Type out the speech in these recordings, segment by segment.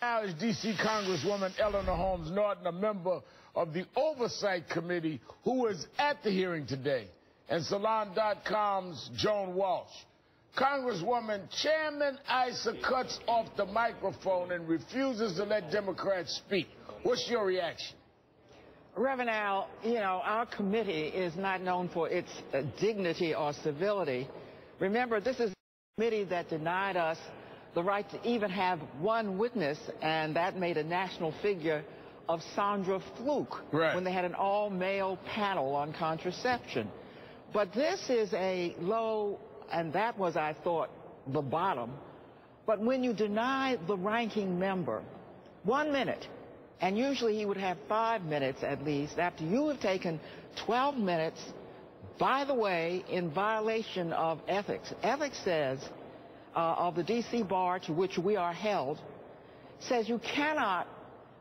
Now is D.C. Congresswoman Eleanor Holmes Norton, a member of the Oversight Committee, who was at the hearing today, and Salon.com's Joan Walsh. Congresswoman, Chairman Issa cuts off the microphone and refuses to let Democrats speak. What's your reaction? Reverend Al, you know, our committee is not known for its dignity or civility. Remember, this is a committee that denied us the right to even have one witness, and that made a national figure of Sandra Fluke when they had an all-male panel on contraception. But this is a low, and that was, I thought, the bottom. But when you deny the ranking member 1 minute, and usually he would have 5 minutes at least, after you have taken 12 minutes, by the way, in violation of ethics. Ethics says, of the D.C. bar to which we are held, says you cannot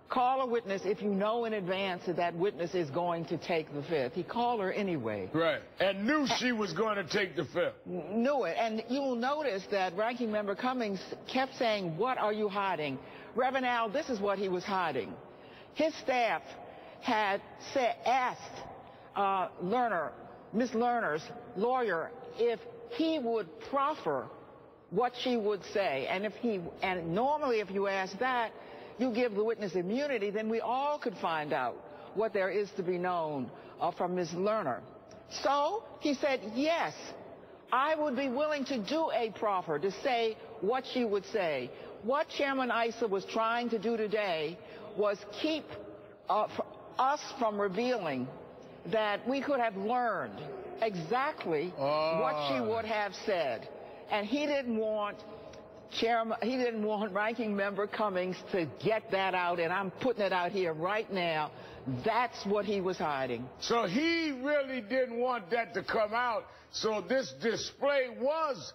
call a witness if you know in advance that that witness is going to take the fifth. He called her anyway. Right, and knew she was going to take the fifth. Knew it, and you'll notice that Ranking Member Cummings kept saying, "What are you hiding?" Reverend Al, this is what he was hiding. His staff had asked Ms. Lerner's lawyer if he would proffer what she would say, and normally if you ask that, you give the witness immunity, then we all could find out what there is to be known from Ms. Lerner. So he said, yes, I would be willing to do a proffer to say what she would say. What Chairman Issa was trying to do today was keep us from revealing that we could have learned exactly what she would have said. And he didn't want Ranking Member Cummings to get that out, and I'm putting it out here right now. That's what he was hiding. So he really didn't want that to come out. So this display was,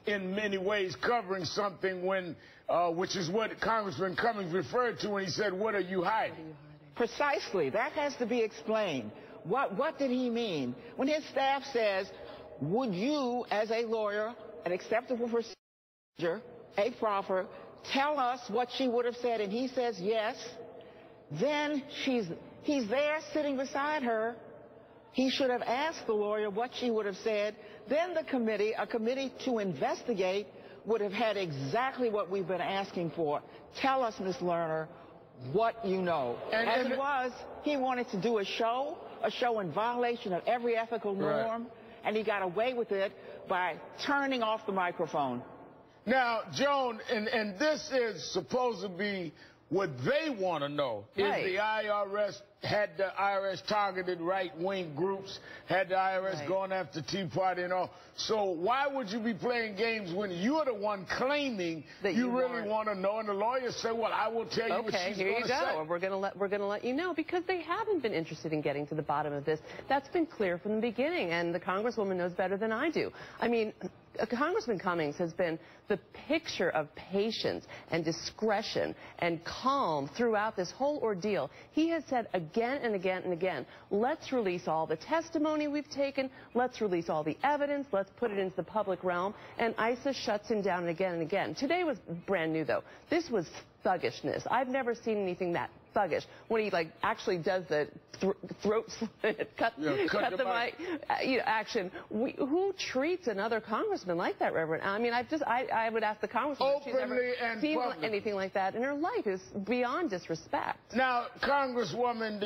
in many ways, covering something which is what Congressman Cummings referred to when he said, "What are you hiding?" Precisely. That has to be explained. What did he mean? When his staff says, would you, as a lawyer, an acceptable procedure, a proffer, tell us what she would have said, and he says yes, then he's there sitting beside her. He should have asked the lawyer what she would have said. Then the committee, a committee to investigate, would have had exactly what we've been asking for. Tell us, Ms. Lerner, what you know. And as it was, he wanted to do a show in violation of every ethical norm, and he got away with it by turning off the microphone. Now, Joan, and this is supposed to be what they want to know. Is the IRS, had the IRS targeted right-wing groups, had the IRS going after Tea Party and all. So why would you be playing games when you're the one claiming that you really want to know, and the lawyers say, well, I will tell you what she's going to say. Okay, here you go. We're going to let you know, because they haven't been interested in getting to the bottom of this. That's been clear from the beginning, and the Congresswoman knows better than I do. I mean, Congressman Cummings has been the picture of patience and discretion and calm throughout this whole ordeal. He has said again and again and again, let's release all the testimony we've taken, let's release all the evidence, let's put it into the public realm, and Issa shuts him down again and again. Today was brand new, though. This was thuggishness. I've never seen anything that thuggish. When he actually does the throat slit, cut the mic action. Who treats another congressman like that, Reverend? I mean, I would ask the congresswoman if she's ever seen anything like that in her life. Is beyond disrespect. Now, Congresswoman,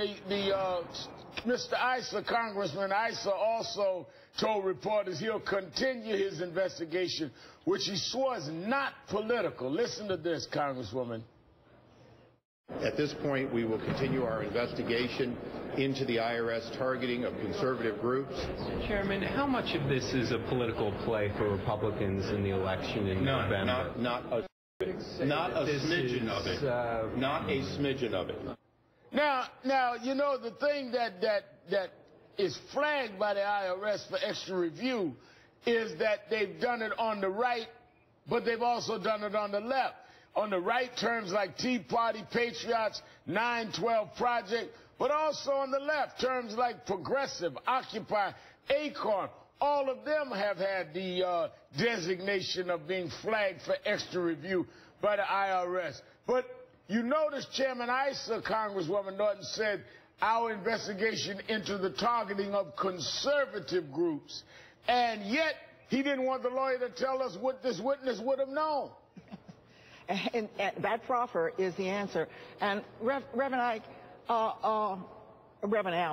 Mr. Issa, Congressman Issa, also told reporters he'll continue his investigation, which he swore is not political. Listen to this, Congresswoman. At this point, we will continue our investigation into the IRS targeting of conservative groups. Mr. Chairman, how much of this is a political play for Republicans in the election in November? Not a smidgen of it. Not a smidgen of it. Now, you know, the thing that is flagged by the IRS for extra review is that they've done it on the right, but they've also done it on the left. On the right, terms like Tea Party, Patriots, 9/12 Project, but also on the left, terms like Progressive, Occupy, Acorn. All of them have had the designation of being flagged for extra review by the IRS. But you notice Chairman Issa, Congresswoman Norton, said our investigation into the targeting of conservative groups, and yet he didn't want the lawyer to tell us what this witness would have known. And that proffer is the answer. And Reverend Al,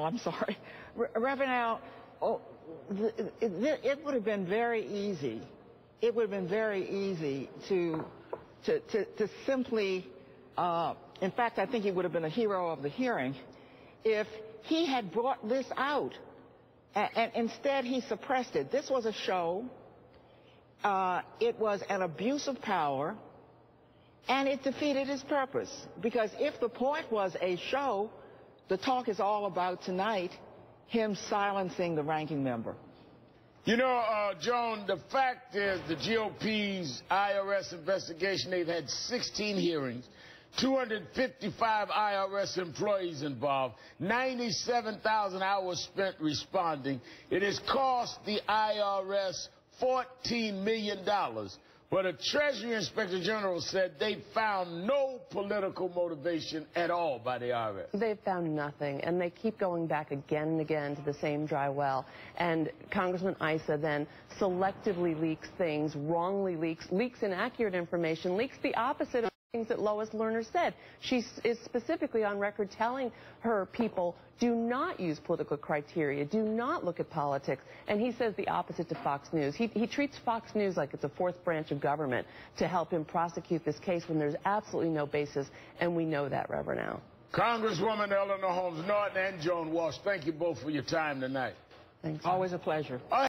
I'm sorry. Reverend Al, it would have been very easy. It would have been very easy to simply, in fact, I think he would have been a hero of the hearing if he had brought this out. And instead, he suppressed it. This was a show. It was an abuse of power. And it defeated its purpose, because if the point was a show, the talk is all about tonight him silencing the ranking member. You know, Joan, the fact is the GOP's IRS investigation, they've had 16 hearings, 255 IRS employees involved, 97,000 hours spent responding. It has cost the IRS $14 million. But a Treasury Inspector General said they found no political motivation at all by the IRS. They've found nothing, and they keep going back again and again to the same dry well. And Congressman Issa then selectively leaks things, wrongly leaks inaccurate information, leaks the opposite of things that Lois Lerner said. She is specifically on record telling her people, do not use political criteria, do not look at politics. And he says the opposite to Fox News. He treats Fox News like it's a fourth branch of government to help him prosecute this case when there's absolutely no basis, and we know that, Reverend Al. Congresswoman Eleanor Holmes Norton and Joan Walsh, thank you both for your time tonight. Thanks. Always a pleasure.